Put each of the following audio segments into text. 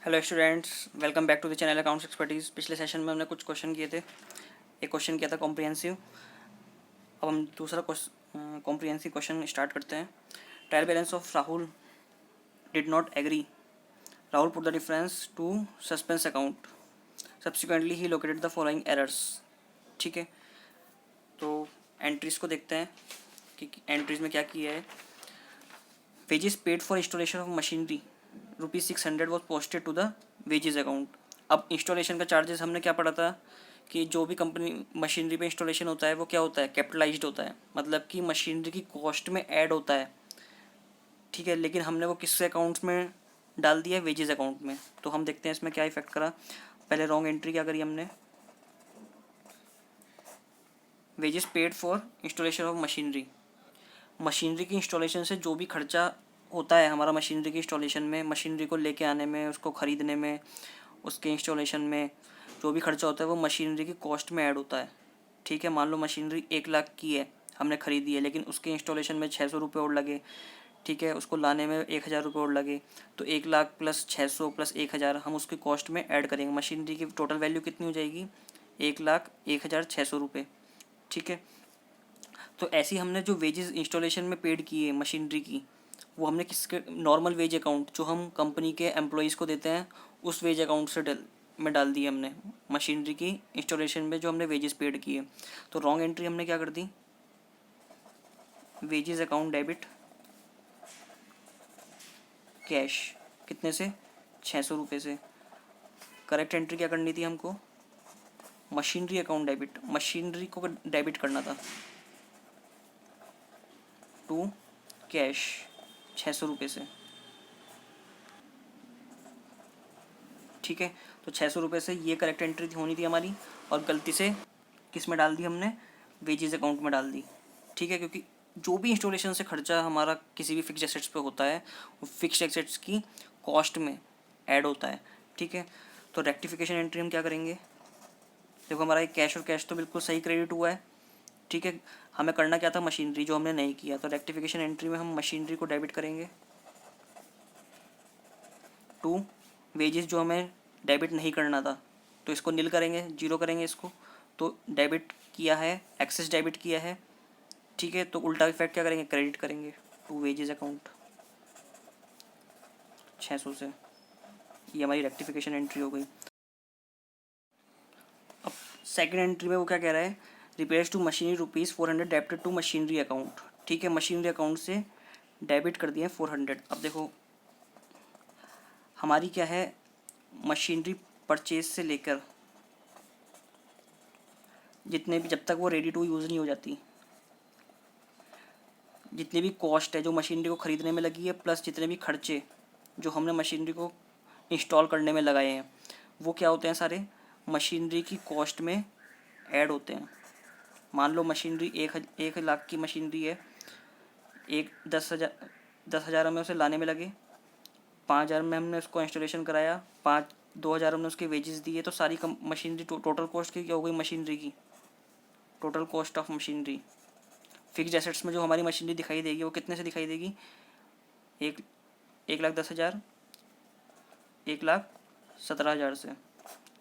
Hello students, welcome back to the channel accounts expertise. पिछले session में हमने कुछ क्वेश्चन किए थे। एक क्वेश्चन किया था कॉम्प्रिहेंसिव। अब हम दूसरा कॉम्प्रिहेंसिव क्वेश्चन स्टार्ट करते हैं। Trial balance of Rahul did not agree. Rahul put the difference to suspense account. Subsequently he located the following errors. ठीक है, तो एंट्रीज को देखते हैं कि एंट्रीज में क्या किया है। Wages paid for installation of machinery ₹600 was posted to the wages account. अब इंस्टॉलेशन का चार्जेस हमने क्या पढ़ा था कि जो भी कंपनी मशीनरी पे इंस्टॉलेशन होता है वो क्या होता है, कैपिटलाइज्ड होता है, मतलब कि मशीनरी की कॉस्ट में ऐड होता है। ठीक है, लेकिन हमने वो किस अकाउंट्स में डाल दिया, वेजेस अकाउंट में। तो हम देखते हैं इसमें क्या इफेक्ट करा। पहले रॉन्ग एंट्री क्या करी हमने, wages paid for installation of machinery. Machinery की इंस्टॉलेशन से जो भी खर्चा होता है हमारा मशीनरी की इंस्टॉलेशन में, मशीनरी को लेके आने में, उसको ख़रीदने में, उसके इंस्टॉलेशन में जो भी खर्चा होता है वो मशीनरी की कॉस्ट में ऐड होता है। ठीक है, मान लो मशीनरी 1 लाख की है, हमने ख़रीदी है, लेकिन उसके इंस्टॉलेशन में 600 रुपये और लगे। ठीक है, उसको लाने में 1000 रुपये और लगे, तो 1 लाख प्लस 600 प्लस 1000 हम उसकी कॉस्ट में ऐड करेंगे। मशीनरी की टोटल वैल्यू कितनी हो जाएगी, 1,01,600 रुपये। ठीक है, तो ऐसी हमने जो वेजेस इंस्टॉलेशन में पेड किए मशीनरी की, वो हमने किसके, नॉर्मल वेज अकाउंट जो हम कंपनी के एम्प्लॉयज़ को देते हैं उस वेज अकाउंट से डाल दिए हमने मशीनरी की इंस्टॉलेशन में जो हमने वेजेस पेड किए। तो रॉन्ग एंट्री हमने क्या कर दी, वेजेस अकाउंट डेबिट कैश, कितने से, 600 रुपये से। करेक्ट एंट्री क्या करनी थी हमको, मशीनरी अकाउंट डेबिट, मशीनरी को डेबिट करना था टू कैश 600 रुपये से। ठीक है, तो 600 रुपये से ये करेक्ट एंट्री होनी थी हमारी, और गलती से किस में डाल दी हमने, वेजेस अकाउंट में डाल दी। ठीक है, क्योंकि जो भी इंस्टॉलेशन से खर्चा हमारा किसी भी फिक्स एसेट्स पे होता है वो फिक्स एसेट्स की कॉस्ट में ऐड होता है। ठीक है, तो रेक्टिफिकेशन एंट्री हम क्या करेंगे, देखो हमारा एक कैश और कैश तो बिल्कुल सही क्रेडिट हुआ है। ठीक है, हमें करना क्या था, मशीनरी, जो हमने नहीं किया, तो रेक्टिफिकेशन एंट्री में हम मशीनरी को डेबिट करेंगे टू वेजेस जो हमें डेबिट नहीं करना था, तो इसको नील करेंगे, जीरो करेंगे इसको। तो डेबिट किया है, एक्सेस डेबिट किया है। ठीक है, तो उल्टा इफेक्ट क्या करेंगे, क्रेडिट करेंगे टू वेजेस अकाउंट 600 से। ये हमारी रेक्टिफिकेशन एंट्री हो गई। अब सेकंड एंट्री में वो क्या कह रहा है, repairs to machinery ₹400 debited to machinery account. ठीक है, मशीनरी अकाउंट से डेबिट कर दिए 400। अब देखो हमारी क्या है, मशीनरी परचेज से लेकर जितने भी, जब तक वो रेडी टू यूज़ नहीं हो जाती, जितनी भी कॉस्ट है जो मशीनरी को ख़रीदने में लगी है, प्लस जितने भी खर्चे जो हमने मशीनरी को इंस्टॉल करने में लगाए हैं, वो क्या होते हैं, सारे मशीनरी की कॉस्ट में ऐड होते हैं। मान लो मशीनरी 1 लाख की मशीनरी है, 10,000 हमें उसे लाने में लगे, 5,000 में हमने उसको इंस्टॉलेशन कराया, 2,000 हमने उसके वेजेस दिए, तो सारी मशीनरी टोटल कॉस्ट की क्या हो गई, मशीनरी की total cost of machinery. Fixed assets में जो हमारी मशीनरी दिखाई देगी वो कितने से दिखाई देगी, 1,10,000, 1,17,000 से।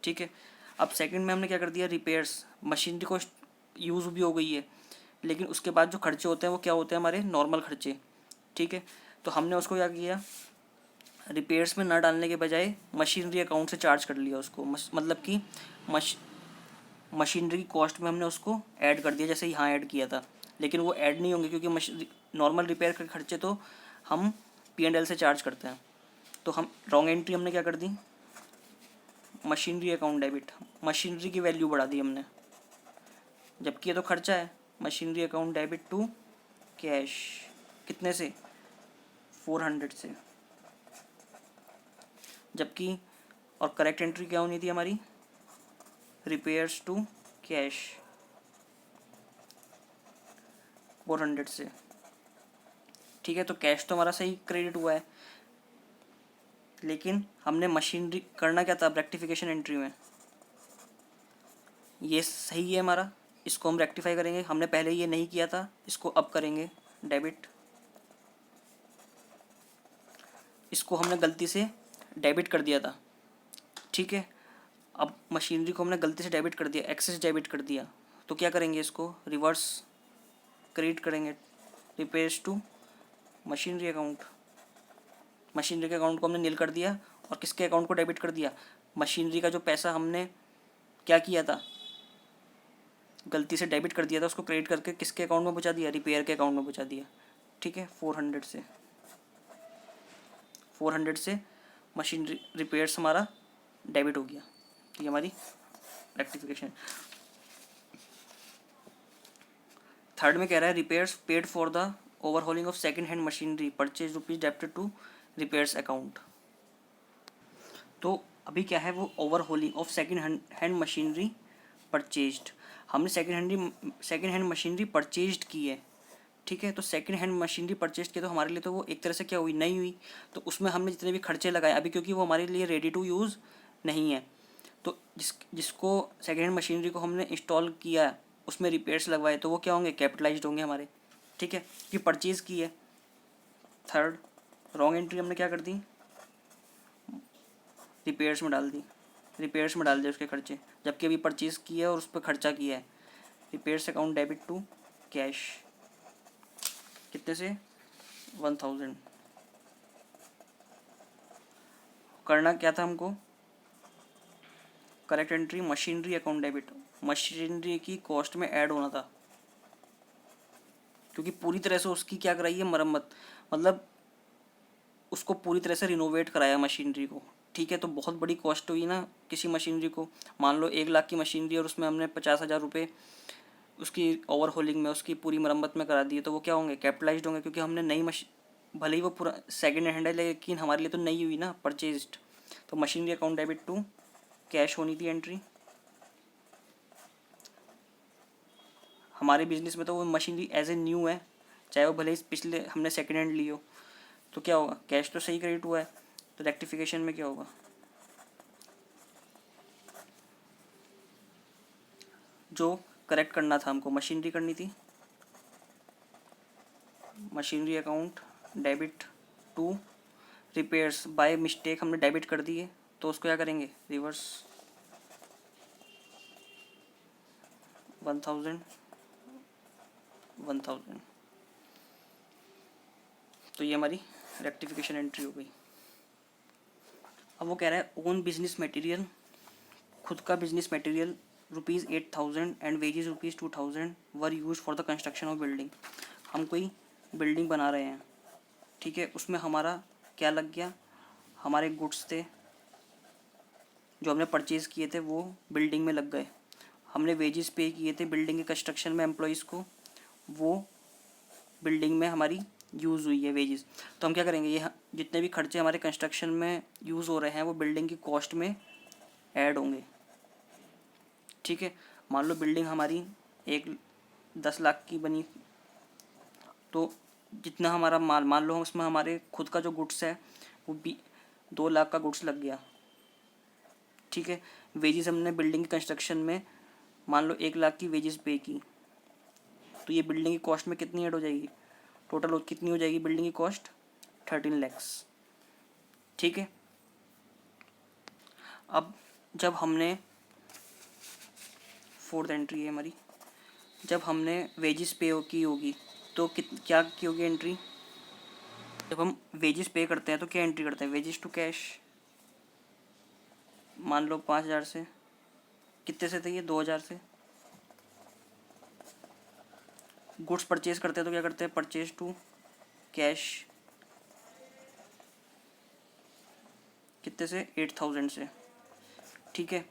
ठीक है, अब सेकंड में हमने क्या कर दिया, रिपेयर्स, मशीनरी को यूज़ भी हो गई है, लेकिन उसके बाद जो खर्चे होते हैं वो क्या होते हैं, हमारे नॉर्मल खर्चे। ठीक है, तो हमने उसको क्या किया, रिपेयर्स में ना डालने के बजाय मशीनरी अकाउंट से चार्ज कर लिया उसको, मतलब कि मशीनरी की कॉस्ट में हमने उसको ऐड कर दिया, जैसे यहाँ ऐड किया था। लेकिन वो ऐड नहीं होंगे क्योंकि नॉर्मल रिपेयर के खर्चे तो हम P&L से चार्ज करते हैं। तो हम रॉन्ग एंट्री हमने क्या कर दी, मशीनरी अकाउंट डेबिट, मशीनरी की वैल्यू बढ़ा दी हमने, जबकि ये तो खर्चा है। Machinery account debit to cash, कितने से, 400 से। जबकि और करेक्ट एंट्री क्या होनी थी हमारी, रिपेयर्स टू कैश 400 से। ठीक है, तो कैश तो हमारा सही क्रेडिट हुआ है, लेकिन हमने मशीनरी करना क्या था, रेक्टिफिकेशन एंट्री में ये सही है हमारा, इसको हम रेक्टिफाई करेंगे। हमने पहले ये नहीं किया था, इसको अब करेंगे डेबिट। इसको हमने गलती से डेबिट कर दिया था, ठीक है। अब मशीनरी को हमने गलती से डेबिट कर दिया, एक्सेस डेबिट कर दिया, तो क्या करेंगे, इसको रिवर्स क्रेडिट करेंगे, repairs to machinery account. Machinery के अकाउंट को हमने नील कर दिया और किसके अकाउंट को डेबिट कर दिया, मशीनरी का जो पैसा हमने क्या किया था, गलती से डेबिट कर दिया था, उसको क्रेडिट करके किसके अकाउंट में पहुंचा दिया, रिपेयर के अकाउंट में पहुंचा दिया। ठीक है, 400 से मशीनरी रिपेयर्स हमारा डेबिट हो गया। ये हमारी रेक्टिफिकेशन। थर्ड में कह रहा है repairs paid for the overhauling of second hand machinery purchase rupees debited to repairs account. तो अभी क्या है, वो overhauling of second hand machinery purchased, हमने सेकंड हैंड मशीनरी परचेज्ड की है। ठीक है, तो सेकंड हैंड मशीनरी परचेज की तो हमारे लिए तो वो एक तरह से क्या हुई, नहीं हुई। तो उसमें हमने जितने भी खर्चे लगाए अभी, क्योंकि वो हमारे लिए रेडी टू यूज़ नहीं है, तो जिसको सेकंड हैंड मशीनरी को हमने इंस्टॉल किया, उसमें रिपेयर्स लगवाए, तो वो क्या होंगे, कैपिटलाइज्ड होंगे हमारे। ठीक है, कि परचेज़ की है। थर्ड रॉन्ग एंट्री हमने क्या कर दी, रिपेयर्स में डाल दी, रिपेयर्स में डाल दिए उसके खर्चे, जबकि अभी परचेज़ की है और उस पर खर्चा किया है। Repairs account debit to cash, कितने से, 1000। करना क्या था हमको, correct entry machinery account debit, machinery की कॉस्ट में ऐड होना था, क्योंकि पूरी तरह से उसकी क्या कराई है, मरम्मत, मतलब उसको पूरी तरह से रिनोवेट कराया मशीनरी को। ठीक है, तो बहुत बड़ी कॉस्ट हुई ना किसी मशीनरी को। मान लो 1 लाख की मशीनरी और उसमें हमने 50,000 रुपये उसकी ओवरहॉलिंग में, उसकी पूरी मरम्मत में करा दिए, तो वो क्या होंगे, कैपिटलाइज्ड होंगे, क्योंकि हमने नई भले ही वो पूरा सेकंड हैंड है लेकिन हमारे लिए तो नई हुई ना, परचेज्ड। तो machinery account debit to cash होनी थी एंट्री। हमारे बिजनेस में तो वो मशीनरी एज ए न्यू है, चाहे वो भले ही पिछले हमने सेकंड हैंड ली हो, तो क्या होगा, कैश तो सही क्रेडिट हुआ है। तो रेक्टिफिकेशन में क्या होगा, जो करेक्ट करना था हमको, मशीनरी करनी थी, machinery account debit to repairs, by mistake हमने डेबिट कर दिए, तो उसको क्या करेंगे, रिवर्स 1000। तो ये हमारी रेक्टिफिकेशन एंट्री हो गई। अब वो कह रहा है ओन बिजनेस मटेरियल, खुद का business material ₹8,000 and wages ₹2,000 were use for the construction of building. हम कोई बिल्डिंग बना रहे हैं, ठीक है, उसमें हमारा क्या लग गया, हमारे गुड्स थे जो हमने परचेज़ किए थे वो बिल्डिंग में लग गए, हमने वेजेस पे किए थे बिल्डिंग के कंस्ट्रक्शन में एम्प्लॉयज़ को, वो बिल्डिंग में हमारी यूज़ हुई है वेजेस। तो हम क्या करेंगे, ये जितने भी खर्चे हमारे कंस्ट्रक्शन में यूज़ हो रहे हैं वो बिल्डिंग की कॉस्ट में ऐड होंगे। ठीक है, मान लो बिल्डिंग हमारी 10 लाख की बनी, तो जितना हमारा माल, मान लो उसमें हमारे खुद का जो गुड्स है वो भी 2 लाख का गुड्स लग गया। ठीक है, वेजेस हमने बिल्डिंग की कंस्ट्रक्शन में मान लो 1 लाख की वेजेस पे की, तो ये बिल्डिंग की कॉस्ट में कितनी ऐड हो जाएगी, टोटल कितनी हो जाएगी बिल्डिंग की कॉस्ट, 13 लाख। ठीक है, अब जब हमने फोर्थ एंट्री है हमारी, जब हमने वेजेस पे की होगी तो क्या की होगी एंट्री, जब हम वेजेस पे करते हैं तो क्या एंट्री करते हैं, वेजेस टू कैश, मान लो 5,000 से, कितने से थे ये, 2,000 से। गुड्स परचेज करते हैं तो क्या करते हैं, परचेज टू कैश, कितने से, 8,000 से। ठीक है,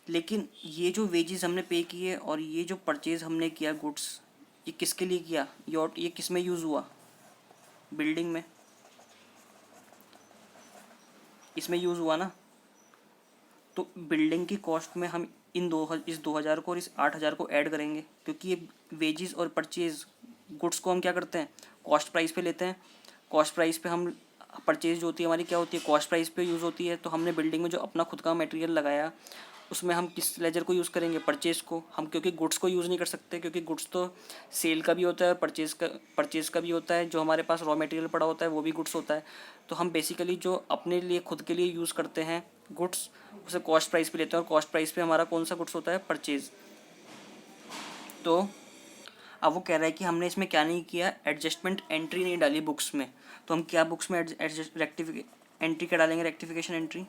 लेकिन ये जो वेजेस हमने पे किए और ये जो परचेज हमने किया गुड्स, ये किसके लिए किया, ये किस में यूज़ हुआ, बिल्डिंग में, इसमें यूज़ हुआ ना। तो बिल्डिंग की कॉस्ट में हम इस 2,000 को और इस 8,000 को ऐड करेंगे, क्योंकि ये वेजेस और परचेज गुड्स को हम क्या करते हैं, कॉस्ट प्राइस पे लेते हैं, कॉस्ट प्राइस पे हम परचेज जो होती है हमारी क्या होती है, कॉस्ट प्राइस पे यूज़ होती है। तो हमने बिल्डिंग में जो अपना खुद का मटेरियल लगाया उसमें हम किस लेजर को यूज़ करेंगे, परचेज़ को। हम क्योंकि गुड्स को यूज़ नहीं कर सकते, क्योंकि गुड्स तो सेल का भी होता है और परचेज़ का भी होता है। जो हमारे पास रॉ मटेरियल पड़ा होता है वो भी गुड्स होता है। तो हम बेसिकली जो अपने लिए खुद के लिए यूज़ करते हैं गुड्स, उसे कॉस्ट प्राइस पे लेते हैं, और कॉस्ट प्राइस पे हमारा कौन सा गुड्स होता है, परचेज़। तो अब वो कह रहा है कि हमने इसमें क्या नहीं किया, एडजस्टमेंट एंट्री नहीं डाली बुक्स में। तो हम क्या बुक्स में एडजस्ट एंट्री क्या डालेंगे, रेक्टिफिकेशन एंट्री।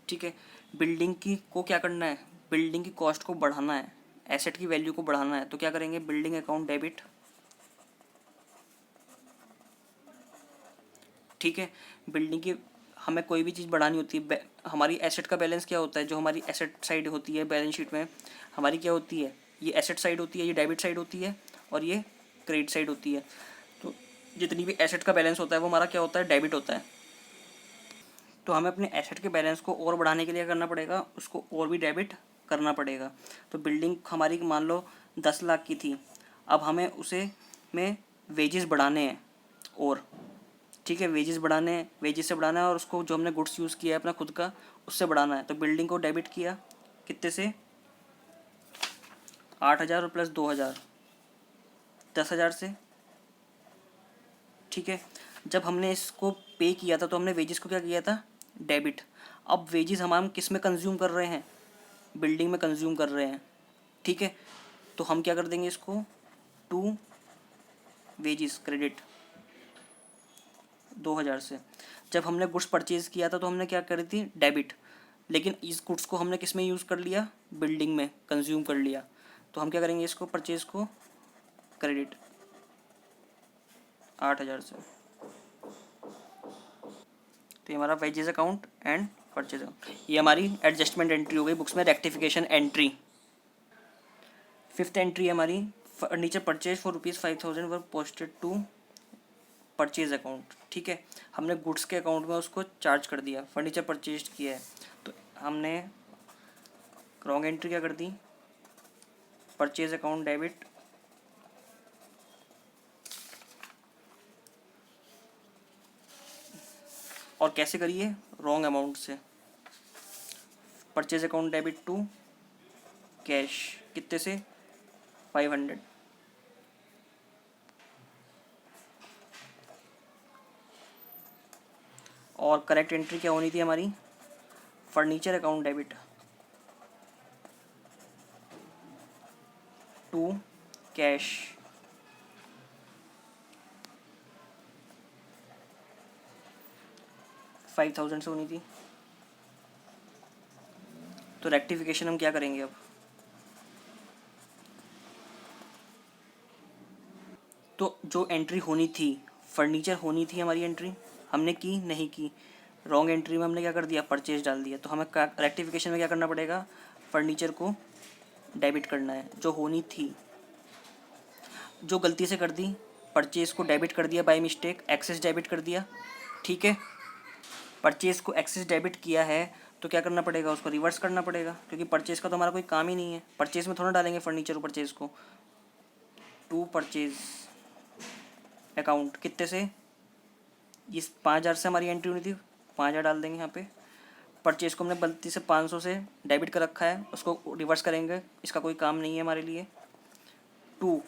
ठीक है, बिल्डिंग की को क्या करना है, बिल्डिंग की कॉस्ट को बढ़ाना है, एसेट की वैल्यू को बढ़ाना है। तो क्या करेंगे, बिल्डिंग अकाउंट डेबिट। ठीक है, बिल्डिंग की हमें कोई भी चीज़ बढ़ानी होती है। हमारी एसेट का बैलेंस क्या होता है, जो हमारी एसेट साइड होती है बैलेंस शीट में हमारी क्या होती है, ये एसेट साइड होती है, ये डेबिट साइड होती है, और ये क्रेडिट साइड होती है। तो जितनी भी एसेट का बैलेंस होता है वो हमारा क्या होता है, डेबिट होता है। तो हमें अपने एसेट के बैलेंस को और बढ़ाने के लिए करना पड़ेगा, उसको और भी डेबिट करना पड़ेगा। तो बिल्डिंग हमारी मान लो 10 लाख की थी, अब हमें उसे में वेजेस बढ़ाने हैं, और ठीक है, वेजेस बढ़ाने हैं, वेजेस से बढ़ाना है, और उसको जो हमने गुड्स यूज़ किया है अपना खुद का उससे बढ़ाना है। तो बिल्डिंग को डेबिट किया कितने से, 8,000 प्लस 2,000, 10,000 से। ठीक है, जब हमने इसको पे किया था तो हमने वेजेस को क्या किया था, डेबिट। अब वेजेस हम किस में कंज्यूम कर रहे हैं, बिल्डिंग में कंज्यूम कर रहे हैं। ठीक है, तो हम क्या कर देंगे इसको, टू वेजेस क्रेडिट 2,000 से। जब हमने गुड्स परचेज़ किया था तो हमने क्या करी थी, डेबिट, लेकिन इस गुड्स को हमने किस में यूज़ कर लिया, बिल्डिंग में कंज्यूम कर लिया। तो हम क्या करेंगे, इसको परचेज़ को क्रेडिट 8,000 से। तो ये हमारा wages account and purchase account, ये हमारी एडजस्टमेंट एंट्री हो गई बुक्स में, रेक्टिफिकेशन एंट्री। फिफ्थ एंट्री है हमारी, furniture purchase for ₹5,000 were posted to purchase account. ठीक है, हमने गुड्स के अकाउंट में उसको चार्ज कर दिया, फर्नीचर परचेज किया है, तो हमने रॉन्ग एंट्री क्या कर दी, परचेज अकाउंट डेबिट, और कैसे करिए, रॉन्ग अमाउंट से। Purchase account debit to cash, कितने से, 500। और करेक्ट एंट्री क्या होनी थी हमारी, furniture account debit to cash, 5,000 से होनी थी। तो रेक्टिफिकेशन हम क्या करेंगे अब, तो जो एंट्री होनी थी, फर्नीचर होनी थी हमारी एंट्री, हमने की नहीं की, रॉन्ग एंट्री में हमने क्या कर दिया, परचेज डाल दिया। तो हमें रेक्टिफिकेशन में क्या करना पड़ेगा, फर्नीचर को डेबिट करना है, जो होनी थी, जो गलती से कर दी, परचेज को डेबिट कर दिया बाय मिस्टेक, एक्सेस डेबिट कर दिया। ठीक है, परचेज को एक्सेस डेबिट किया है तो क्या करना पड़ेगा, उसको रिवर्स करना पड़ेगा, क्योंकि परचेज का तो हमारा कोई काम ही नहीं है, परचेज में थोड़ा डालेंगे फर्नीचर को, परचेज को टू परचेज अकाउंट, कितने से, इस 5,000 से हमारी एंट्री हुई थी, 5,000 डाल देंगे यहाँ पे। परचेज को हमने गलती से 500 से डेबिट कर रखा है, उसको रिवर्स करेंगे, इसका कोई काम नहीं है हमारे लिए। टू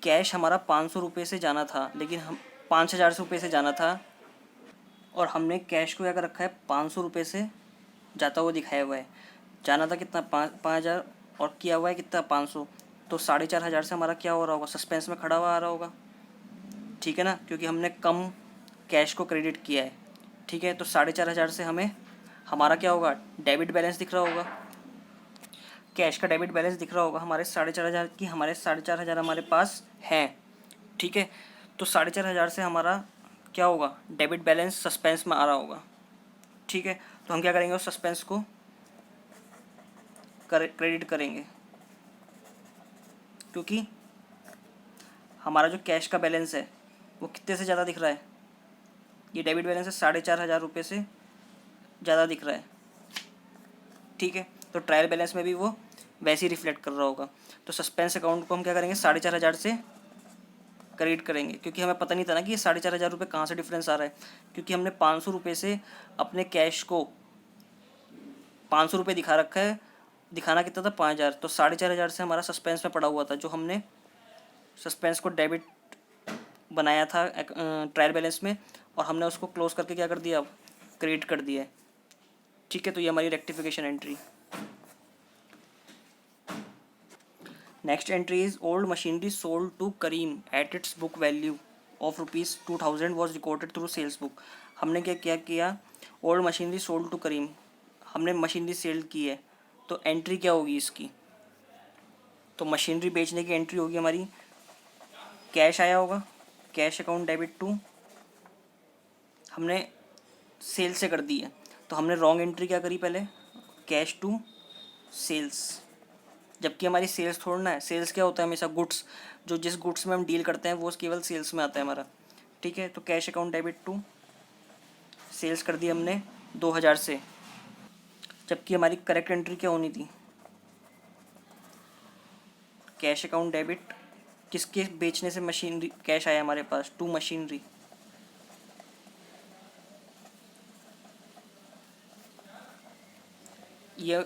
कैश हमारा 500 रुपये से जाना था, लेकिन हम 5,000 रुपये से जाना था, और हमने कैश को क्या कर रखा है, 500 रुपये से जाता हुआ दिखाया हुआ है। जाना था कितना, 5,000, और किया हुआ है कितना, 500। तो 4,500 से हमारा क्या हो रहा होगा, सस्पेंस में खड़ा हुआ आ रहा होगा। ठीक है ना, क्योंकि हमने कम कैश को क्रेडिट किया है। ठीक है, तो 4,500 से हमें हमारा क्या होगा, डेबिट बैलेंस दिख रहा होगा, कैश का डेबिट बैलेंस दिख रहा होगा हमारे 4,500 की, हमारे 4,500 हमारे पास है। ठीक है, तो 4,500 से हमारा क्या होगा, डेबिट बैलेंस सस्पेंस में आ रहा होगा। ठीक है, तो हम क्या करेंगे, उस सस्पेंस को क्रेडिट करेंगे, क्योंकि हमारा जो कैश का बैलेंस है वो कितने से ज़्यादा दिख रहा है, ये डेबिट बैलेंस है 4,500 रुपये से ज़्यादा दिख रहा है। ठीक है, तो ट्रायल बैलेंस में भी वो वैसे ही रिफ्लेक्ट कर रहा होगा। तो सस्पेंस अकाउंट को हम क्या करेंगे, 4,500 से क्रेडिट करेंगे, क्योंकि हमें पता नहीं था ना कि ये 4,500 रुपये कहाँ से डिफरेंस आ रहा है, क्योंकि हमने 500 रुपये से अपने कैश को 500 रुपये दिखा रखा है, दिखाना कितना था 5,000, तो 4,500 से हमारा सस्पेंस में पड़ा हुआ था, जो हमने सस्पेंस को डेबिट बनाया था ट्रायल बैलेंस में, और हमने उसको क्लोज करके क्या कर दिया, अब क्रेडिट कर दिया है। ठीक है, तो ये हमारी rectification entry. Next entry is old machinery sold to Karim at its book value of ₹2000 was recorded through sales book. हमने क्या किया, old machinery sold to Karim, हमने मशीनरी सेल की है, तो एंट्री क्या होगी इसकी, तो मशीनरी बेचने की एंट्री होगी हमारी, कैश आया होगा, कैश अकाउंट डेबिट टू, हमने सेल से कर दी है, तो हमने रॉन्ग एंट्री क्या करी पहले, कैश टू सेल्स, जबकि हमारी सेल्स थोड़ा ना है, सेल्स क्या होता है हमेशा गुड्स, जो जिस गुड्स में हम डील करते हैं वो केवल सेल्स में आता है हमारा। ठीक है, तो cash account debit to sales कर दी हमने 2,000 से, जबकि हमारी करेक्ट एंट्री क्या होनी थी, कैश अकाउंट डेबिट किसके बेचने से मशीनरी कैश आया हमारे पास, टू मशीनरी। ये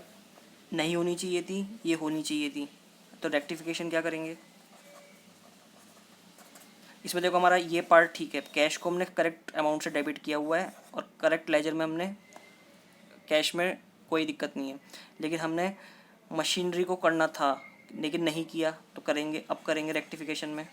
नहीं होनी चाहिए थी, ये होनी चाहिए थी, तो रेक्टिफिकेशन क्या करेंगे, इसमें देखो हमारा ये पार्ट ठीक है, कैश को हमने करेक्ट अमाउंट से डेबिट किया हुआ है और करेक्ट लेजर में हमने कैश में कोई दिक्कत नहीं है, लेकिन हमने मशीनरी को करना था लेकिन नहीं किया, तो करेंगे, अब करेंगे रेक्टिफिकेशन में।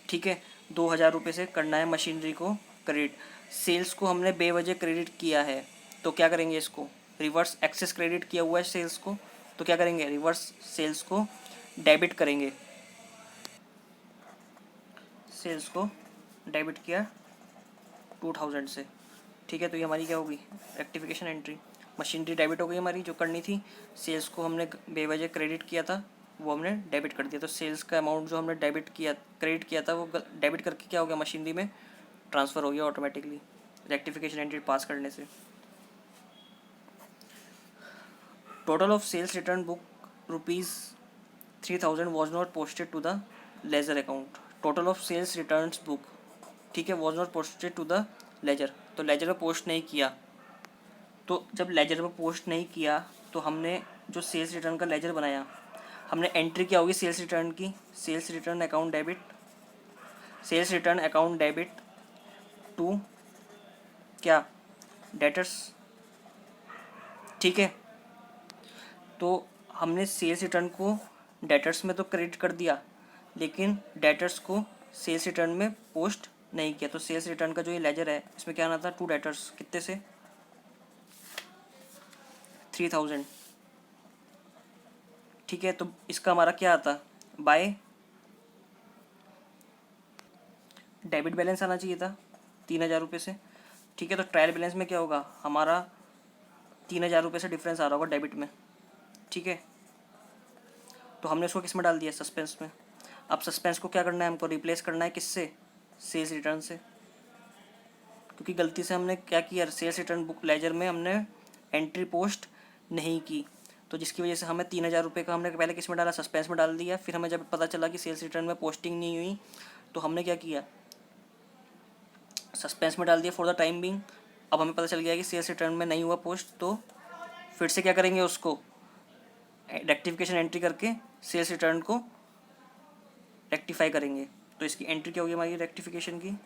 ठीक है, 2,000 रुपये से करना है मशीनरी को क्रेडिट, सेल्स को हमने बेवजह क्रेडिट किया है, तो क्या करेंगे, इसको रिवर्स एक्सेस क्रेडिट किया हुआ है सेल्स को, तो क्या करेंगे, रिवर्स सेल्स को डेबिट करेंगे, सेल्स को डेबिट किया 2,000 से। ठीक है, तो ये हमारी क्या होगी, रेक्टिफिकेशन एंट्री, मशीनरी डेबिट हो गई हमारी जो करनी थी, सेल्स को हमने बेवजह क्रेडिट किया था वो हमने डेबिट कर दिया, तो सेल्स का अमाउंट जो हमने डेबिट किया क्रेडिट किया था वो डेबिट करके क्या हो गया, मशीनरी में ट्रांसफ़र हो गया ऑटोमेटिकली रेक्टिफिकेशन एंट्री पास करने से। Total of sales return book ₹3,000 was not posted to the ledger account, total of sales returns book, ठीक है, was not posted to the ledger, तो लेजर में पोस्ट नहीं किया, तो जब लेजर में पोस्ट नहीं किया तो हमने जो सेल्स रिटर्न का लेजर बनाया, हमने एंट्री क्या होगी सेल्स रिटर्न की, sales return account debit, sales return account debit to क्या, डेटर्स। ठीक है, तो हमने सेल्स रिटर्न को डेटर्स में तो क्रेडिट कर दिया, लेकिन डेटर्स को सेल्स रिटर्न में पोस्ट नहीं किया, तो सेल्स रिटर्न का जो ये लेजर है इसमें क्या आना था, टू डेटर्स कितने से, 3,000। ठीक है, तो इसका हमारा क्या आता, बाय डेबिट बैलेंस आना चाहिए था 3,000 रुपये से। ठीक है, तो ट्रायल बैलेंस में क्या होगा, हमारा 3,000 रुपये से डिफरेंस आ रहा होगा डेबिट में। ठीक है, तो हमने उसको किस में डाल दिया, सस्पेंस में। अब सस्पेंस को क्या करना है, हमको रिप्लेस करना है किससे, सेल्स रिटर्न से, क्योंकि गलती से हमने क्या किया, सेल्स रिटर्न बुक लेजर में हमने एंट्री पोस्ट नहीं की, तो जिसकी वजह से हमें 3,000 रुपये का हमने पहले किस में डाला, सस्पेंस में डाल दिया, फिर हमें जब पता चला कि सेल्स रिटर्न में पोस्टिंग नहीं हुई तो हमने क्या किया, सस्पेंस में डाल दिया फॉर द टाइम बिंग। अब हमें पता चल गया कि सेल्स रिटर्न में नहीं हुआ पोस्ट, तो फिर से क्या करेंगे, उसको रेक्टिफिकेशन एंट्री करके सेल्स रिटर्न को रेक्टिफाई करेंगे, तो इसकी एंट्री क्या होगी हमारी रेक्टिफिकेशन की,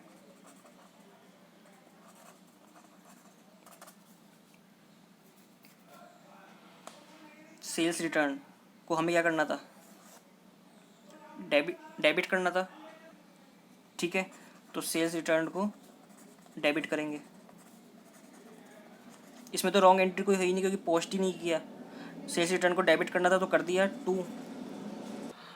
सेल्स रिटर्न को हमें क्या करना था, डेबिट करना था। ठीक है, तो सेल्स रिटर्न को डेबिट करेंगे, इसमें तो रॉन्ग एंट्री कोई है ही नहीं क्योंकि पोस्ट ही नहीं किया, सेल्स रिटर्न को डेबिट करना था तो कर दिया 2।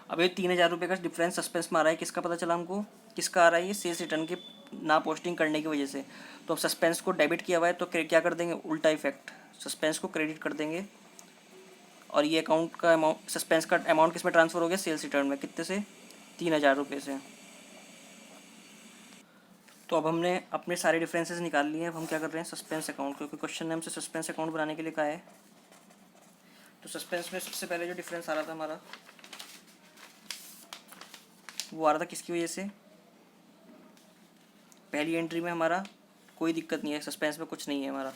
अब ये 3,000 रुपये का डिफरेंस सस्पेंस में आ रहा है, किसका पता चला हमको, किसका आ रहा है, ये सेल्स रिटर्न के ना पोस्टिंग करने की वजह से। तो अब सस्पेंस को डेबिट किया हुआ है तो क्या कर देंगे, उल्टा इफेक्ट, सस्पेंस को क्रेडिट कर देंगे, और ये अकाउंट का अमाउंट, सस्पेंस का अमाउंट किस में ट्रांसफ़र हो गया, सेल्स रिटर्न में, कितने से, 3,000 रुपये से। तो अब हमने अपने सारे डिफरेंसेस निकाल लिए हैं, अब हम क्या कर रहे हैं, सस्पेंस अकाउंट, क्योंकि क्वेश्चन ने हमसे सस्पेंस अकाउंट बनाने के लिए कहा है। तो सस्पेंस में सबसे पहले जो डिफरेंस आ रहा था हमारा, वो आ रहा था किसकी वजह से, पहली एंट्री में हमारा कोई दिक्कत नहीं है, सस्पेंस में कुछ नहीं है हमारा।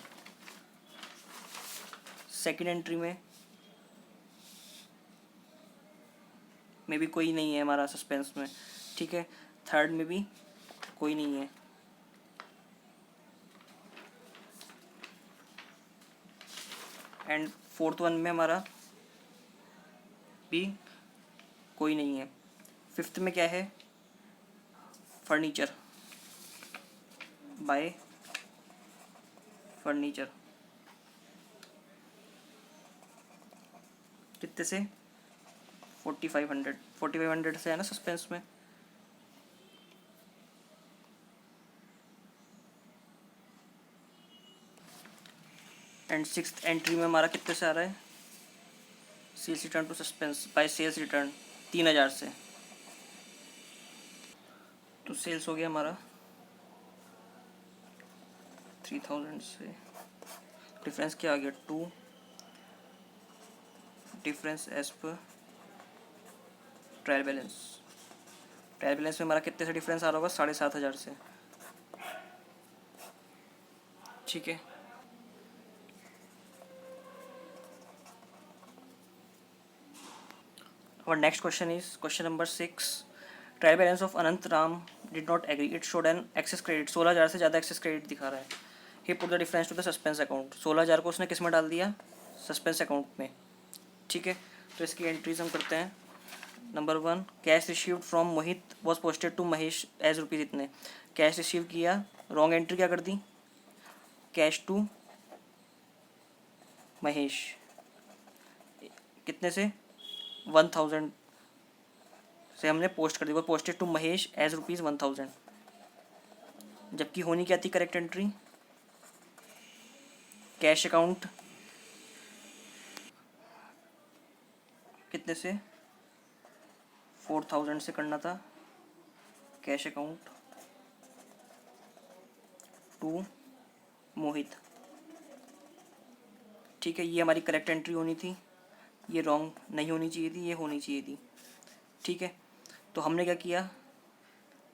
सेकंड एंट्री में भी कोई नहीं है हमारा सस्पेंस में, ठीक है। थर्ड में भी कोई नहीं है, एंड फोर्थ वन में हमारा भी कोई नहीं है। फिफ्थ में क्या है, फर्नीचर, बाय फर्नीचर, कितने से, 4500 से है ना सस्पेंस में। एंड सिक्स्थ एंट्री में हमारा कितने से आ रहा है, sales return to suspense by sales return 3000 से। तो सेल्स हो गया हमारा 3000 से, डिफरेंस क्या आ गया 2, difference as per trial balance. Trial balance में हमारा कितने से डिफरेंस आ रहा होगा, 7500 से, ठीक है। Our next question is question number 6. Trial balance of Anant Ram did not agree. It showed an excess credit. 16,000 से ज़्यादा excess credit दिखा रहा है. He put the difference to the suspense account. 16,000 को उसने किस में डाल दिया, suspense account में, ठीक है। तो इसकी एंट्रीज हम करते हैं। Number 1, cash received from Mohit was posted to Mahesh as rupees इतने। कैश रिसीव किया, रॉन्ग एंट्री क्या कर दी, कैश टू महेश, कितने से, 1000 से हमने पोस्ट कर दी, वो posted to Mahesh as rupees 1000। जबकि होनी क्या थी करेक्ट एंट्री, कैश अकाउंट कितने से, 4000 से करना था, कैश अकाउंट टू मोहित, ठीक है। ये हमारी करेक्ट एंट्री होनी थी, ये रॉन्ग नहीं होनी चाहिए थी, ये होनी चाहिए थी, ठीक है। तो हमने क्या किया,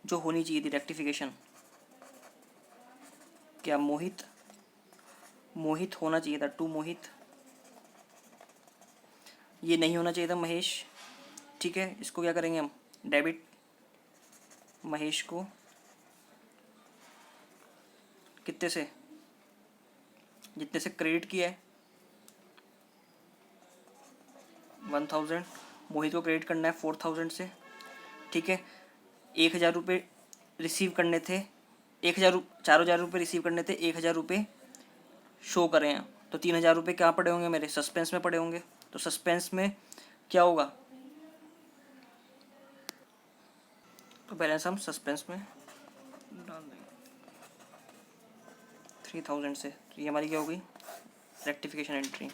जो होनी चाहिए थी रेक्टिफिकेशन, क्या मोहित होना चाहिए था, टू मोहित, ये नहीं होना चाहिए था महेश, ठीक है। इसको क्या करेंगे हम, डेबिट महेश को कितने से, जितने से क्रेडिट किया है 1000, मोहित को क्रेडिट करना है 4000 से, ठीक है। 1000 रुपये रिसीव करने थे, 4000 रुपये रिसीव करने थे, 1000 रुपये शो करें हैं, तो 3000 रुपये क्या पड़े होंगे मेरे, सस्पेंस में पड़े होंगे। तो सस्पेंस में क्या होगा, तो बैलेंस हम सस्पेंस में डाल देंगे 3000 से। तो ये हमारी क्या होगी, rectification entry.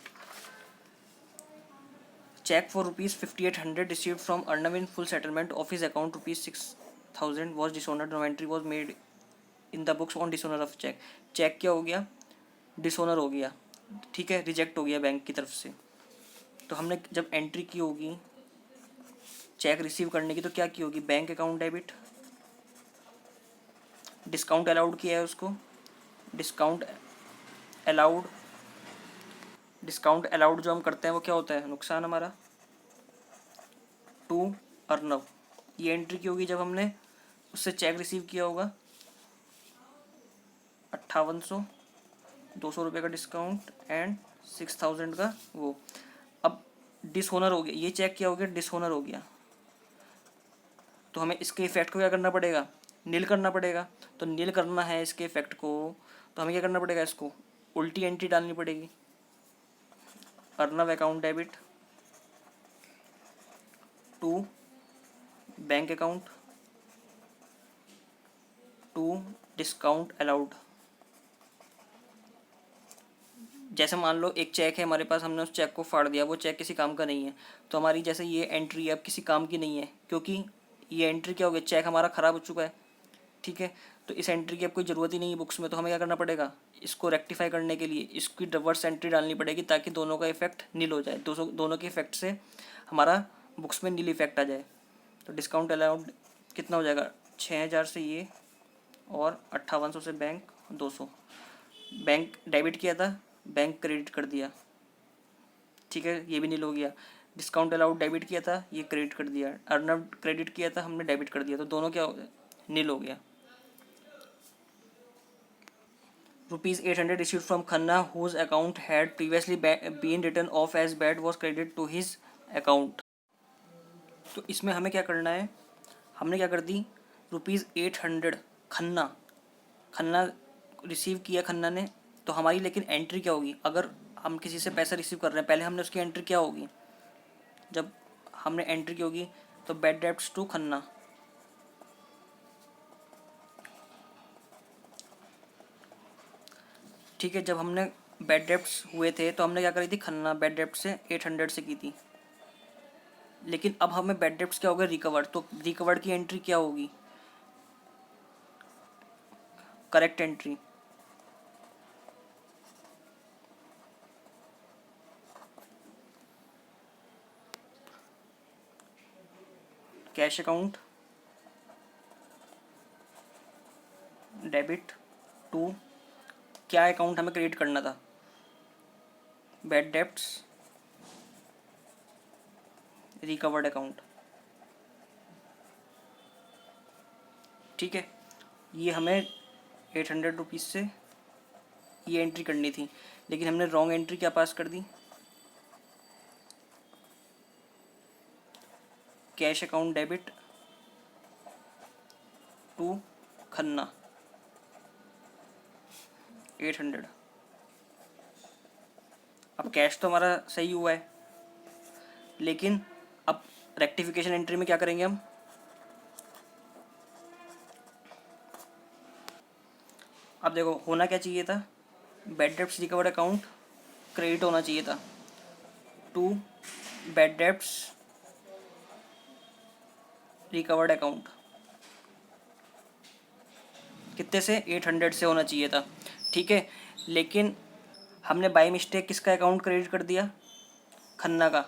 Cheque for ₹5800 received from Arnav in full settlement of his account ₹6000 was dishonoured, no entry was made in the books on dishonour of cheque. Cheque क्या हो गया, डिसऑनर हो गया, ठीक है, रिजेक्ट हो गया बैंक की तरफ से। तो हमने जब एंट्री की होगी चेक रिसीव करने की, तो क्या की होगी, bank account debit, discount allowed किया है उसको, डिस्काउंट अलाउड जो हम करते हैं वो क्या होता है, नुकसान हमारा, टू अर्नव। ये एंट्री की होगी जब हमने उससे चेक रिसीव किया होगा 5800, 200 रुपये का डिस्काउंट एंड 6000 का वो। अब डिसऑनर हो गया, ये चेक क्या हो गया, डिसऑनर हो गया, तो हमें इसके इफेक्ट को क्या करना पड़ेगा, नील करना पड़ेगा। तो नील करना है इसके इफेक्ट को, तो हमें क्या करना पड़ेगा, इसको उल्टी एंट्री डालनी पड़ेगी, Arnav account debit to bank account to discount allowed. जैसे मान लो एक चेक है हमारे पास, हमने उस चेक को फाड़ दिया, वो चेक किसी काम का नहीं है, तो हमारी जैसे ये एंट्री अब किसी काम की नहीं है, क्योंकि ये एंट्री क्या हो गया, चेक हमारा ख़राब हो चुका है, ठीक है। तो इस एंट्री की अब कोई ज़रूरत ही नहीं है बुक्स में, तो हमें क्या करना पड़ेगा, इसको रेक्टिफाई करने के लिए इसकी रिवर्स एंट्री डालनी पड़ेगी, ताकि दोनों का इफेक्ट नील हो जाए, दोनों के इफेक्ट से हमारा बुक्स में नील इफेक्ट आ जाए। तो डिस्काउंट अलाउड कितना हो जाएगा, 6,000 से ये और 5800 से बैंक 200। बैंक डेबिट किया था, बैंक क्रेडिट कर दिया, ठीक है, ये भी नील हो गया। डिस्काउंट अलाउड डेबिट किया था, ये क्रेडिट कर दिया। अर्नब क्रेडिट किया था, हमने डेबिट कर दिया, तो दोनों क्या हो गया, नील हो गया। ₹800 received from Khanna whose account had previously been written off as bad was credited to his account। तो इसमें हमें क्या करना है, हमने क्या कर दी, ₹800 खन्ना खन्ना रिसीव किया खन्ना ने, तो हमारी लेकिन एंट्री क्या होगी, अगर हम किसी से पैसा रिसीव कर रहे हैं पहले हमने उसकी एंट्री क्या होगी, जब हमने एंट्री की होगी तो बैड डेब्ट्स टू खन्ना, ठीक है। जब हमने बैड डेब्ट्स हुए थे तो हमने क्या करी थी, खन्ना बैड डेब्ट से 800 से की थी, लेकिन अब हमें बैड डेब्ट्स क्या हो गए, रिकवर्ड, तो रिकवर्ड की एंट्री क्या होगी, correct entry, cash account debit to, क्या अकाउंट हमें क्रेडिट करना था, बैड डेब्ट्स रिकवर्ड अकाउंट, ठीक है। ये हमें 800 रुपीज़ से ये एंट्री करनी थी, लेकिन हमने रॉन्ग एंट्री क्या पास कर दी, cash account debit to Khanna 800। अब कैश तो हमारा सही हुआ है, लेकिन अब रेक्टिफिकेशन एंट्री में क्या करेंगे हम, अब देखो होना क्या चाहिए था, bad debts recovered account credit होना चाहिए था to bad debts recovered account, कितने से, 800 से होना चाहिए था, ठीक है। लेकिन हमने बाय मिस्टेक किसका अकाउंट क्रेडिट कर दिया, खन्ना का।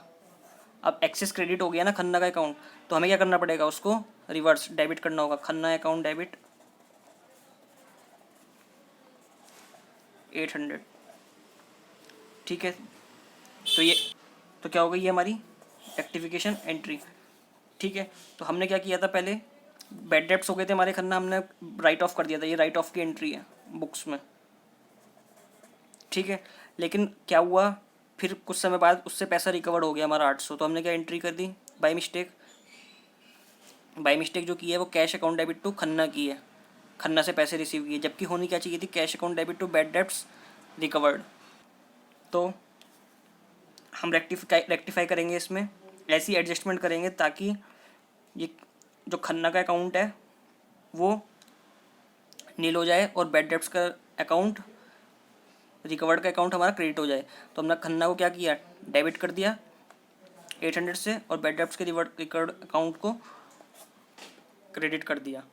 अब एक्सेस क्रेडिट हो गया ना खन्ना का अकाउंट, तो हमें क्या करना पड़ेगा, उसको रिवर्स डेबिट करना होगा, खन्ना अकाउंट डेबिट 800, ठीक है। तो ये तो क्या हो गई ये हमारी रेक्टिफिकेशन एंट्री, ठीक है। तो हमने क्या किया था, पहले बैड डेब्ट्स हो गए थे हमारे खन्ना, हमने राइट ऑफ कर दिया था, ये राइट ऑफ की एंट्री है बुक्स में, ठीक है। लेकिन क्या हुआ, फिर कुछ समय बाद उससे पैसा रिकवर हो गया हमारा 800, तो हमने क्या एंट्री कर दी, बाय मिस्टेक, बाय मिस्टेक जो की है वो cash account debit to Khanna की है, खन्ना से पैसे रिसीव किए, जबकि होनी क्या चाहिए थी, cash account debit to bad debts recovered. तो हम रेक्टिफाई करेंगे, इसमें ऐसी एडजस्टमेंट करेंगे ताकि ये जो खन्ना का अकाउंट है वो नील हो जाए और बैड डेब्ट्स का अकाउंट, रिकवर्ड का अकाउंट हमारा क्रेडिट हो जाए। तो हमने खन्ना को क्या किया, डेबिट कर दिया 800 से, और बैड डेब्ट्स के रिकवर्ड अकाउंट को क्रेडिट कर दिया।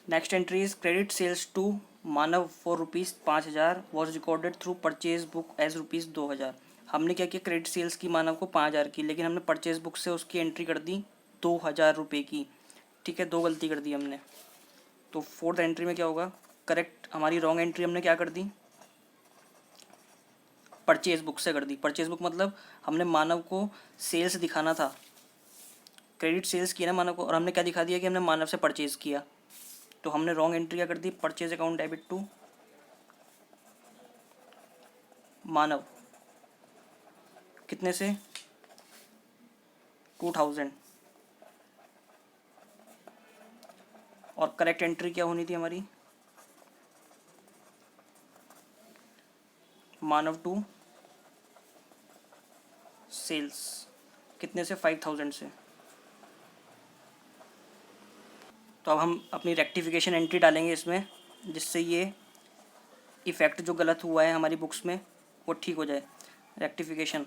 Next entry is credit sales to Manav for ₹5,000 was recorded through purchase book as ₹2,000। हमने क्या किया, क्रेडिट सेल्स की मानव को 5,000 की, लेकिन हमने परचेज बुक से उसकी एंट्री कर दी 2,000 रुपये की, ठीक है, दो गलती कर दी हमने। तो फोर्थ एंट्री में क्या होगा, करेक्ट, हमारी रॉन्ग एंट्री हमने क्या कर दी, परचेज बुक से कर दी। परचेज बुक मतलब हमने मानव को सेल्स दिखाना था, क्रेडिट सेल्स किया ना मानव को, और हमने क्या दिखा दिया कि हमने मानव से परचेज किया, तो हमने रॉन्ग एंट्री क्या कर दी, परचेज अकाउंट डेबिट टू मानव, कितने से, 2,000। और करेक्ट एंट्री क्या होनी थी हमारी, मानव टू सेल्स, कितने से, 5,000 से। तो अब हम अपनी रेक्टिफिकेशन एंट्री डालेंगे इसमें, जिससे ये इफ़ेक्ट जो गलत हुआ है हमारी बुक्स में वो ठीक हो जाए। रेक्टिफिकेशन,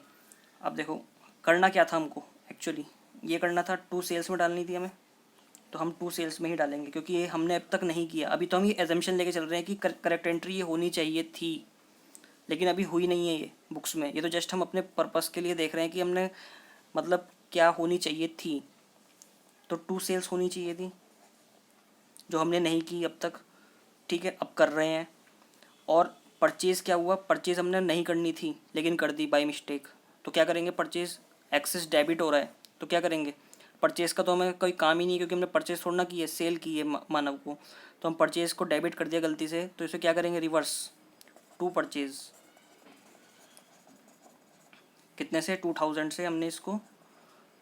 अब देखो करना क्या था हमको, एक्चुअली ये करना था, टू सेल्स में डालनी थी हमें, तो हम टू सेल्स में ही डालेंगे, क्योंकि ये हमने अब तक नहीं किया। अभी तो हम ये एजम्पशन लेके चल रहे हैं कि करेक्ट एंट्री ये होनी चाहिए थी, लेकिन अभी हुई नहीं है ये बुक्स में। ये तो जस्ट हम अपने पर्पस के लिए देख रहे हैं कि हमने मतलब क्या होनी चाहिए थी, तो 2 सेल्स होनी चाहिए थी जो हमने नहीं की अब तक, ठीक है, अब कर रहे हैं। और परचेज़ क्या हुआ, परचेज़ हमने नहीं करनी थी लेकिन कर दी बाय मिस्टेक, तो क्या करेंगे, परचेज़ एक्सेस डेबिट हो रहा है तो क्या करेंगे, परचेज़ का तो हमें कोई काम ही नहीं है क्योंकि हमने परचेज़ थोड़ा ना की है, सेल की है मानव को, तो हम परचेज़ को डेबिट कर दिया गलती से, तो इसे क्या करेंगे, रिवर्स टू परचेज़। कितने से, 2000 से हमने इसको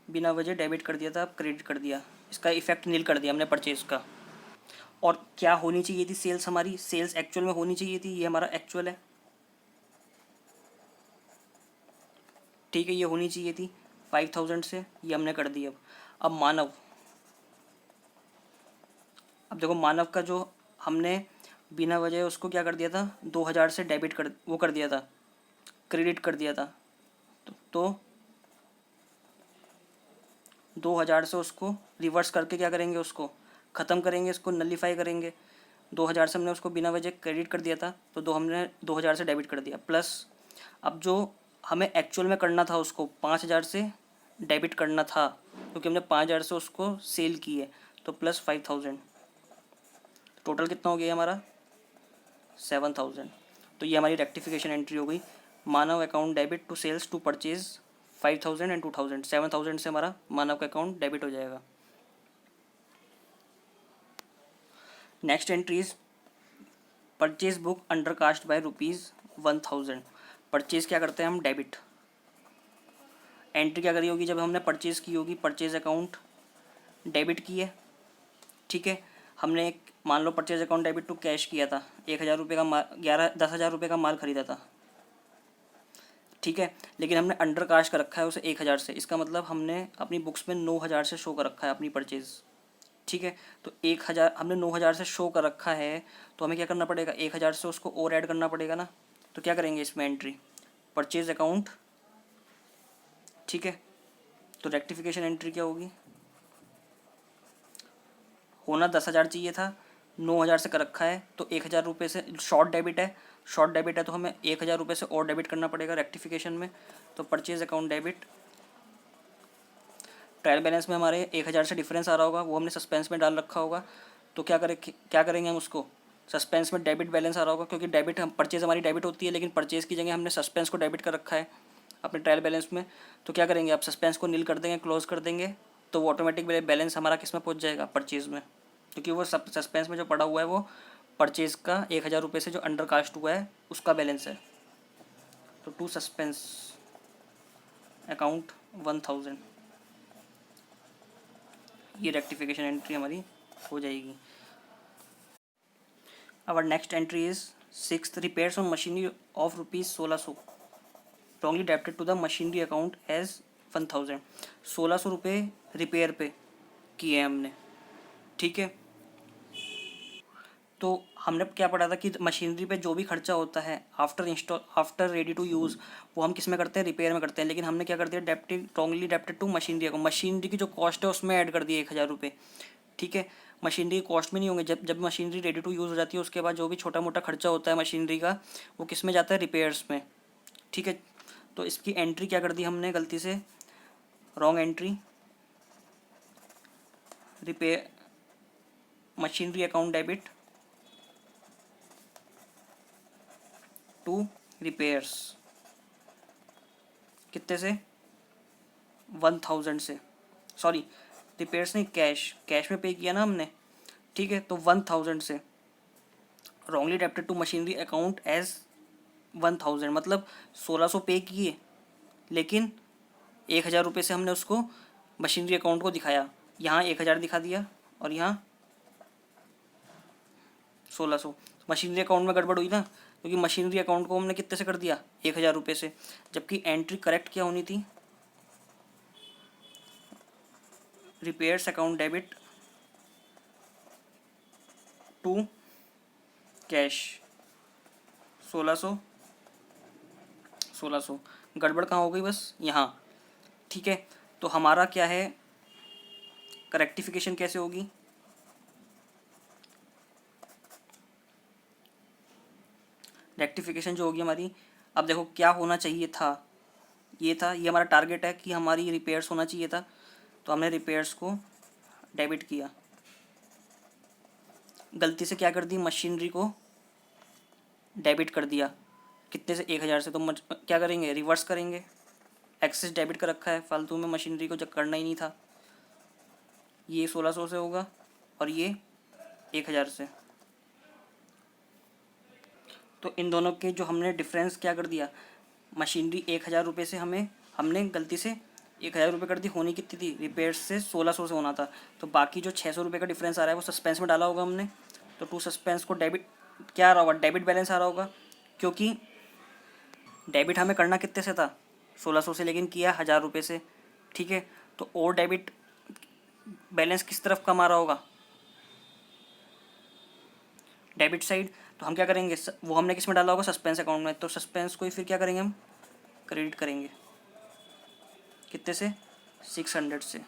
बिना वजह डेबिट कर दिया था, अब क्रेडिट कर दिया, इसका इफेक्ट नील कर दिया हमने परचेज़ का। और क्या होनी चाहिए थी सेल्स, हमारी सेल्स एक्चुअल में होनी चाहिए थी, ये हमारा एक्चुअल है, ठीक है, ये होनी चाहिए थी 5000 से, ये हमने कर दी। अब मानव, अब देखो मानव का जो हमने बिना वजह उसको क्या कर दिया था, 2000 से डेबिट कर वो कर दिया था, क्रेडिट कर दिया था, तो 2000 से उसको रिवर्स करके क्या करेंगे, उसको ख़त्म करेंगे, इसको नलीफाई करेंगे। 2000 से हमने उसको बिना वजह क्रेडिट कर दिया था तो हमने 2000 से डेबिट कर दिया, प्लस अब जो हमें एक्चुअल में करना था उसको 5000 से डेबिट करना था क्योंकि हमने 5000 से उसको सेल की है, तो प्लस 5000, टोटल कितना हो गया हमारा 7000। तो ये हमारी रेक्टिफिकेशन एंट्री हो गई, Manav account debit to sales to purchase 5000 and 2000, 7000 से हमारा मानव का अकाउंट डेबिट हो जाएगा। Next entry is purchase book under cast by ₹1000। Purchase क्या करते हैं हम, डेबिट, एंट्री क्या करी होगी जब हमने परचेज की होगी, परचेज अकाउंट डेबिट की है, ठीक है, हमने एक मान लो purchase account debit to cash किया था, 1000 रुपये का माल, 10,000 रुपये का माल खरीदा था, ठीक है, लेकिन हमने अंडर कास्ट कर रखा है उसे 1000 से, इसका मतलब हमने अपनी बुक्स में 9000 से शो कर रखा है अपनी परचेज, ठीक है, तो 1000 हमने 9000 से शो कर रखा है, तो हमें क्या करना पड़ेगा, 1000 से उसको और ऐड करना पड़ेगा ना, तो क्या करेंगे इसमें एंट्री, परचेज अकाउंट, ठीक है, तो रेक्टिफिकेशन एंट्री क्या होगी, होना 10,000 चाहिए था, 9000 से कर रखा है, तो 1000 रुपये से शॉर्ट डेबिट है, शॉर्ट डेबिट है तो हमें 1000 रुपये से और डेबिट करना पड़ेगा रेक्टिफिकेशन में, तो purchase account debit, trial balance में हमारे 1000 से डिफरेंस आ रहा होगा, वो हमने सस्पेंस में डाल रखा होगा, तो क्या करेंगे हम उसको, सस्पेंस में डेबिट बैलेंस आ रहा होगा क्योंकि डेबिट हम परचेज हमारी डेबिट होती है, लेकिन परचेज की जगह हमने सस्पेंस को डेबिट कर रखा है अपने ट्रायल बैलेंस में, तो क्या करेंगे, आप सस्पेंस को नील कर देंगे, क्लोज कर देंगे, तो वो ऑटोमेटिक बैलेंस हमारा किस में पहुंच जाएगा, परचेज में, क्योंकि वो सब सस्पेंस में जो पड़ा हुआ है वो परचेज का 1000 रुपये से जो अंडर कास्ट हुआ है उसका बैलेंस है, तो टू सस्पेंस अकाउंट 1000, ये रेक्टिफिकेशन एंट्री हमारी हो जाएगी। Our next entry is 6th, repairs on machinery of ₹1600 wrongly debited to the machinery account as 1000। 1600 रुपये रिपेयर पे किए हमने, ठीक है, तो हमने क्या पढ़ा था कि मशीनरी पे जो भी खर्चा होता है आफ्टर रेडी टू यूज़, वो हम किस में करते हैं, रिपेयर में करते हैं, लेकिन हमने क्या कर दिया, debited wrongly debited to machinery account, machinery की जो कॉस्ट है उसमें ऐड कर दिए 1000 रुपये, ठीक है, मशीनरी की कॉस्ट में नहीं होंगे, जब मशीनरी रेडी टू यूज़ हो जाती है उसके बाद जो भी छोटा मोटा खर्चा होता है मशीनरी का वो किस में जाता है, रिपेयर्स में, ठीक है, तो इसकी एंट्री क्या कर दी हमने गलती से, wrong entry, repair machinery account debit to repairs, कितने से, 1000 से, सॉरी रिपेयर्स नहीं, कैश में पे किया ना हमने, ठीक है, तो 1000 से wrongly debited to machinery account as 1000, मतलब 1600 पे किए, लेकिन 1000 रुपये से हमने उसको मशीनरी अकाउंट को दिखाया, यहाँ 1000 दिखा दिया और यहाँ 1600, मशीनरी अकाउंट में गड़बड़ हुई ना, क्योंकि मशीनरी अकाउंट को हमने कितने से कर दिया, 1000 रुपये से, जबकि एंट्री करेक्ट क्या होनी थी, repairs account debit to cash 1600, गड़बड़ कहाँ हो गई, बस यहाँ, ठीक है, तो हमारा क्या है, करेक्टिफिकेशन कैसे होगी, रेक्टिफिकेशन जो होगी हमारी, अब देखो क्या होना चाहिए था, ये हमारा टारगेट है कि हमारी रिपेयर्स होना चाहिए था, तो हमने रिपेयर्स को डेबिट किया, गलती से क्या कर दी, मशीनरी को डेबिट कर दिया, कितने से, 1000 से, तो क्या करेंगे, रिवर्स करेंगे। एक्सेस डेबिट कर रखा है फालतू में, मशीनरी को जब करना ही नहीं था। ये 1600 से होगा और ये 1000 से। तो इन दोनों के जो हमने डिफरेंस क्या कर दिया, मशीनरी 1000 रुपये से हमने गलती से 1000 रुपये कर दी, होनी कितनी थी, रिपेयर से 1600 से होना था। तो बाकी जो 600 रुपये का डिफरेंस आ रहा है वो सस्पेंस में डाला होगा हमने। तो टू सस्पेंस को डेबिट क्या आ रहा होगा, डेबिट बैलेंस आ रहा होगा, क्योंकि डेबिट हमें करना कितने से था, 1600 से, लेकिन किया 1000 रुपये से। ठीक है, तो और डेबिट बैलेंस किस तरफ कम आ रहा होगा, डेबिट साइड। तो हम क्या करेंगे, वो हमने किस में डाला होगा, सस्पेंस अकाउंट में। तो सस्पेंस को ही फिर क्या करेंगे, हम क्रेडिट करेंगे, कितने से, 600 से।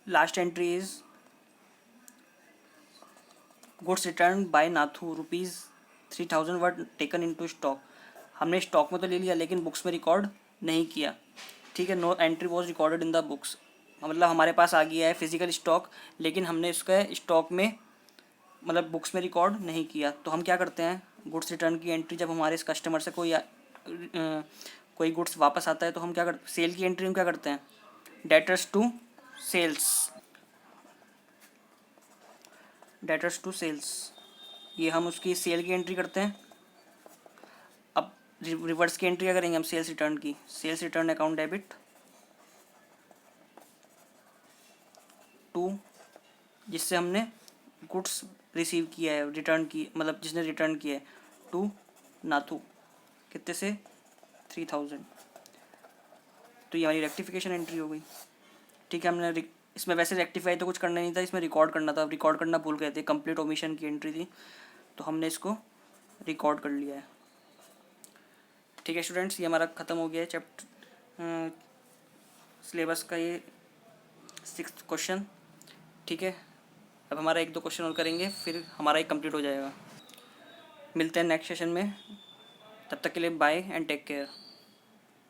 Last entry is goods return by Nathu, ₹3000 were taken into stock. हमने स्टॉक में तो ले लिया लेकिन बुक्स में रिकॉर्ड नहीं किया। ठीक है, no entry was recorded in the books, मतलब हमारे पास आ गया है फिजिकल स्टॉक, लेकिन हमने इसका स्टॉक में मतलब बुक्स में रिकॉर्ड नहीं किया। तो हम क्या करते हैं, गुड्स रिटर्न की एंट्री जब हमारे इस कस्टमर से कोई गुड्स वापस आता है तो हम क्या करते, सेल की एंट्री में क्या करते हैं, debtors to sales, debtors to sales, ये हम उसकी सेल की एंट्री करते हैं। अब रिवर्स की एंट्री क्या करेंगे हम, सेल्स रिटर्न की, sales return account debit to, जिससे हमने गुड्स रिसीव किया है, रिटर्न की, मतलब जिसने रिटर्न किया है, टू नाथू, कितने से, 3000। तो ये हमारी रेक्टिफिकेशन एंट्री हो गई। ठीक है, हमने इसमें वैसे रेक्टिफाई तो कुछ करना नहीं था, इसमें रिकॉर्ड करना था, रिकॉर्ड करना भूल गए थे, कंप्लीट ओमिशन की एंट्री थी, तो हमने इसको रिकॉर्ड कर लिया है। ठीक है स्टूडेंट्स, ये हमारा ख़त्म हो गया है चैप्टर सिलेबस का ये 6th क्वेश्चन। ठीक है, अब हमारा 1-2 क्वेश्चन और करेंगे फिर हमारा एक कंप्लीट हो जाएगा। मिलते हैं नेक्स्ट सेशन में, तब तक के लिए बाय एंड टेक केयर।